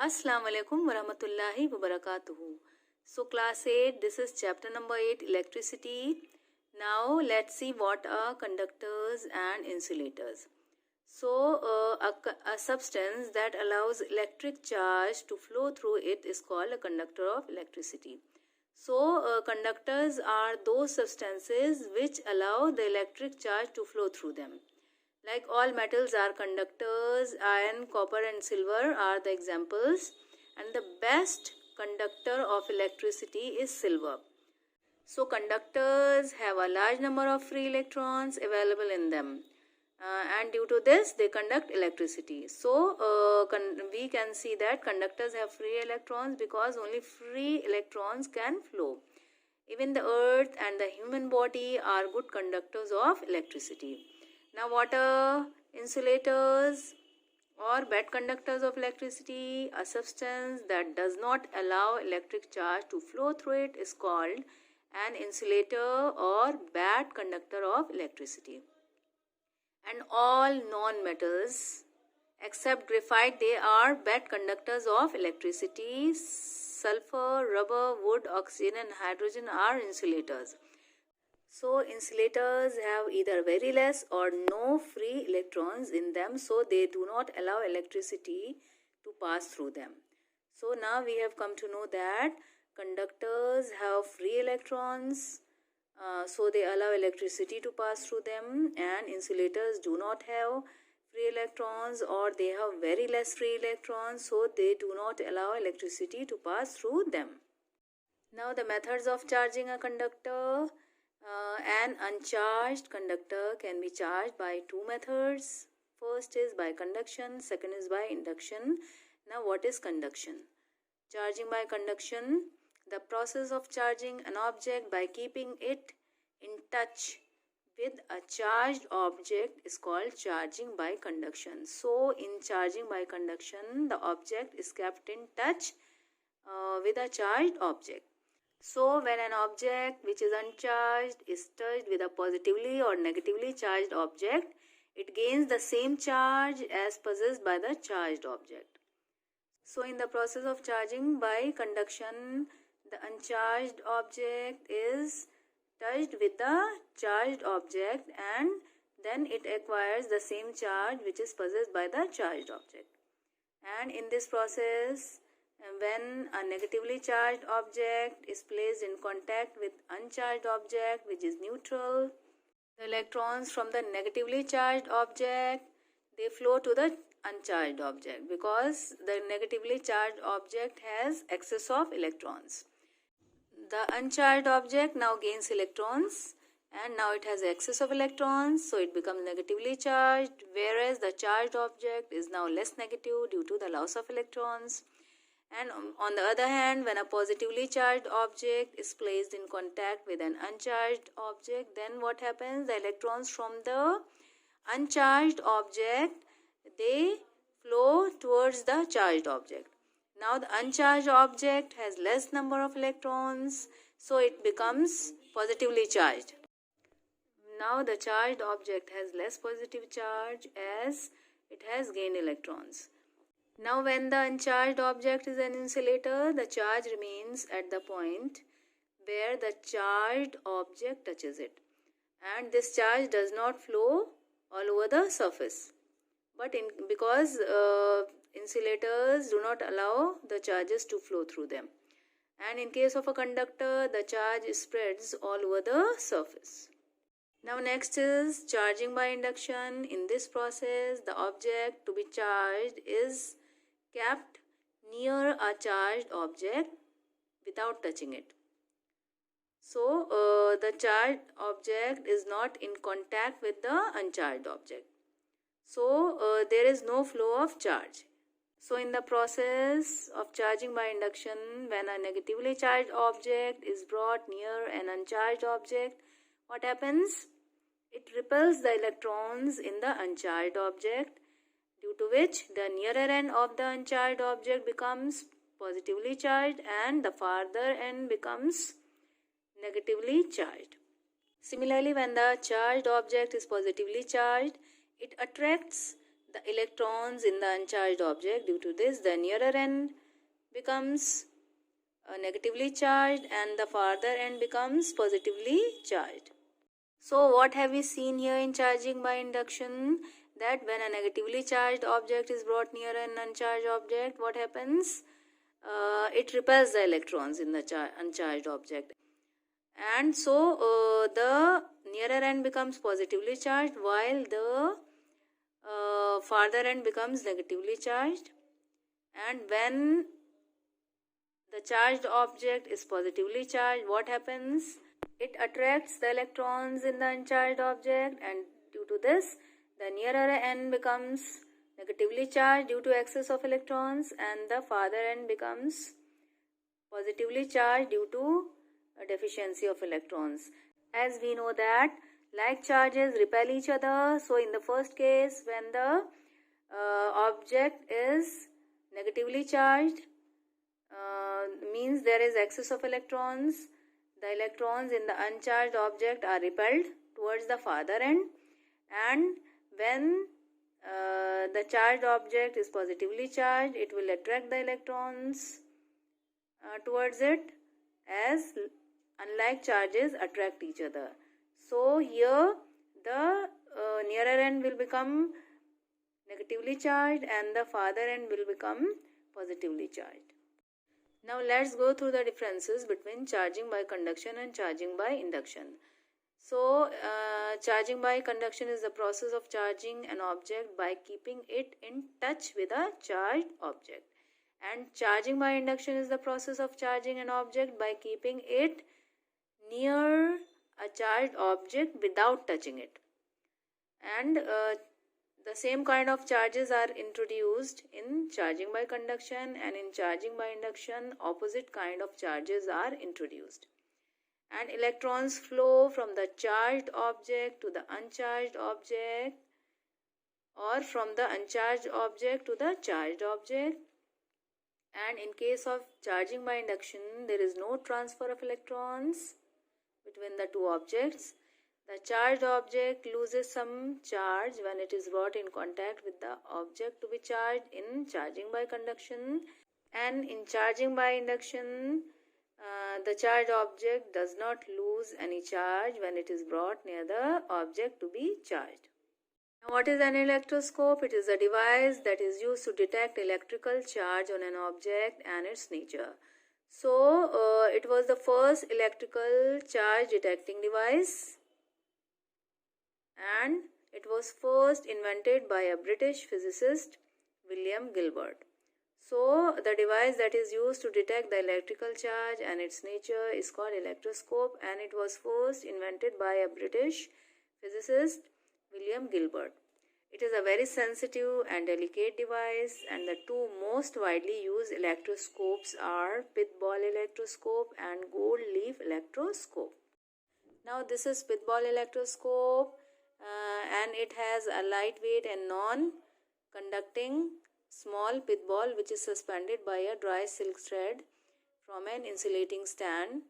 Assalamu alaikum warahmatullahi wabarakatuhu. So class 8, this is chapter number 8, electricity. Now let's see what are conductors and insulators. So a substance that allows electric charge to flow through it is called a conductor of electricity. So conductors are those substances which allow the electric charge to flow through them. Like all metals are conductors, iron, copper and silver are the examples, and the best conductor of electricity is silver. So conductors have a large number of free electrons available in them, and due to this they conduct electricity. So we can see that conductors have free electrons because only free electrons can flow. Even the earth and the human body are good conductors of electricity. Now what are insulators or bad conductors of electricity? A substance that does not allow electric charge to flow through it is called an insulator or bad conductor of electricity. And all non-metals except graphite, they are bad conductors of electricity. Sulfur, rubber, wood, oxygen and hydrogen are insulators. So insulators have either very less or no free electrons in them, so they do not allow electricity to pass through them. So now we have come to know that conductors have free electrons, so they allow electricity to pass through them, and insulators do not have free electrons or they have very less free electrons, so they do not allow electricity to pass through them. Now the methods of charging a conductor. An uncharged conductor can be charged by two methods. First is by conduction, second is by induction. Now what is conduction? Charging by conduction, the process of charging an object by keeping it in touch with a charged object is called charging by conduction. So in charging by conduction, the object is kept in touch with a charged object. So when an object which is uncharged is touched with a positively or negatively charged object, it gains the same charge as possessed by the charged object. So in the process of charging by conduction, the uncharged object is touched with the charged object and then it acquires the same charge which is possessed by the charged object. And in this process, when a negatively charged object is placed in contact with uncharged object which is neutral, the electrons from the negatively charged object, they flow to the uncharged object because the negatively charged object has excess of electrons. The uncharged object now gains electrons and now it has excess of electrons, so it becomes negatively charged, whereas the charged object is now less negative due to the loss of electrons. And on the other hand, when a positively charged object is placed in contact with an uncharged object, then what happens? The electrons from the uncharged object, they flow towards the charged object. Now the uncharged object has less number of electrons, so it becomes positively charged. Now the charged object has less positive charge as it has gained electrons. Now when the uncharged object is an insulator, the charge remains at the point where the charged object touches it. And this charge does not flow all over the surface. But because insulators do not allow the charges to flow through them. And in case of a conductor, the charge spreads all over the surface. Now next is charging by induction. In this process, the object to be charged is kept near a charged object without touching it. So the charged object is not in contact with the uncharged object. So there is no flow of charge. So in the process of charging by induction, when a negatively charged object is brought near an uncharged object, what happens? It repels the electrons in the uncharged object, due to which the nearer end of the uncharged object becomes positively charged and the farther end becomes negatively charged. Similarly, when the charged object is positively charged, it attracts the electrons in the uncharged object. Due to this, the nearer end becomes negatively charged and the farther end becomes positively charged. So what have we seen here in charging by induction? That when a negatively charged object is brought near an uncharged object, what happens? It repels the electrons in the uncharged object. And so the nearer end becomes positively charged while the farther end becomes negatively charged. And when the charged object is positively charged, what happens? It attracts the electrons in the uncharged object, and due to this, the nearer end becomes negatively charged due to excess of electrons, and the farther end becomes positively charged due to a deficiency of electrons. As we know that like charges repel each other, so in the first case, when the object is negatively charged, means there is excess of electrons. The electrons in the uncharged object are repelled towards the farther end, and when the charged object is positively charged, it will attract the electrons towards it, as unlike charges attract each other. So here the nearer end will become negatively charged and the farther end will become positively charged. Now let's go through the differences between charging by conduction and charging by induction. So charging by conduction is the process of charging an object by keeping it in touch with a charged object, and charging by induction is the process of charging an object by keeping it near a charged object without touching it. And the same kind of charges are introduced in charging by conduction, and in charging by induction opposite kind of charges are introduced. And electrons flow from the charged object to the uncharged object, or from the uncharged object to the charged object. And in case of charging by induction, there is no transfer of electrons between the two objects. The charged object loses some charge when it is brought in contact with the object to be charged in charging by conduction, and in charging by induction, the charged object does not lose any charge when it is brought near the object to be charged. Now, what is an electroscope? It is a device that is used to detect electrical charge on an object and its nature. So, it was the first electrical charge detecting device, and it was first invented by a British physicist, William Gilbert. So the device that is used to detect the electrical charge and its nature is called electroscope, and it was first invented by a British physicist, William Gilbert. It is a very sensitive and delicate device, and the two most widely used electroscopes are pith ball electroscope and gold leaf electroscope. Now this is pith ball electroscope, and it has a lightweight and non-conducting small pith ball which is suspended by a dry silk thread from an insulating stand,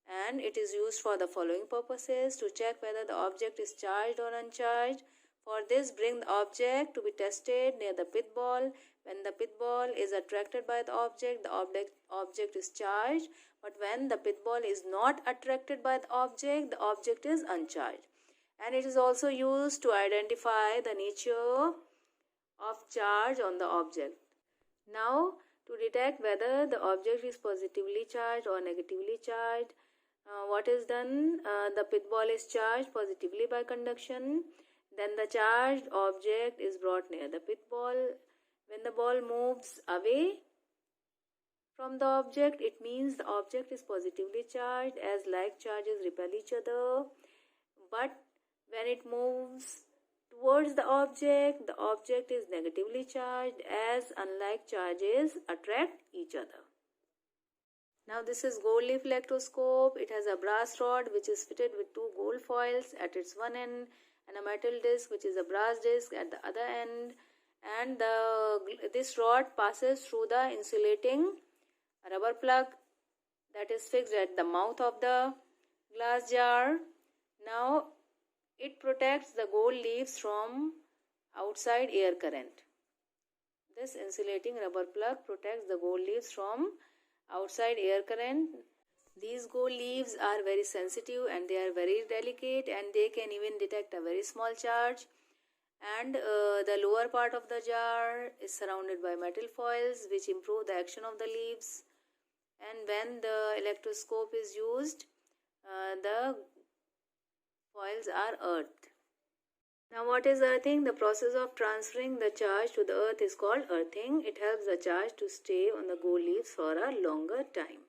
and it is used for the following purposes: to check whether the object is charged or uncharged. For this, bring the object to be tested near the pith ball. When the pith ball is attracted by the object is charged, but when the pith ball is not attracted by the object is uncharged. And it is also used to identify the nature of charge on the object. Now, to detect whether the object is positively charged or negatively charged, what is done? The pith ball is charged positively by conduction. Then the charged object is brought near the pith ball. When the ball moves away from the object, it means the object is positively charged, as like charges repel each other. But when it moves towards the object is negatively charged, as unlike charges attract each other. Now this is gold leaf electroscope. It has a brass rod which is fitted with two gold foils at its one end, and a metal disc which is a brass disc at the other end, and this rod passes through the insulating rubber plug that is fixed at the mouth of the glass jar. Now it protects the gold leaves from outside air current. This insulating rubber plug protects the gold leaves from outside air current. These gold leaves are very sensitive and they are very delicate, and they can even detect a very small charge. And the lower part of the jar is surrounded by metal foils which improve the action of the leaves. And when the electroscope is used, the foils are earthed. Now, what is earthing? The process of transferring the charge to the earth is called earthing. It helps the charge to stay on the gold leaves for a longer time.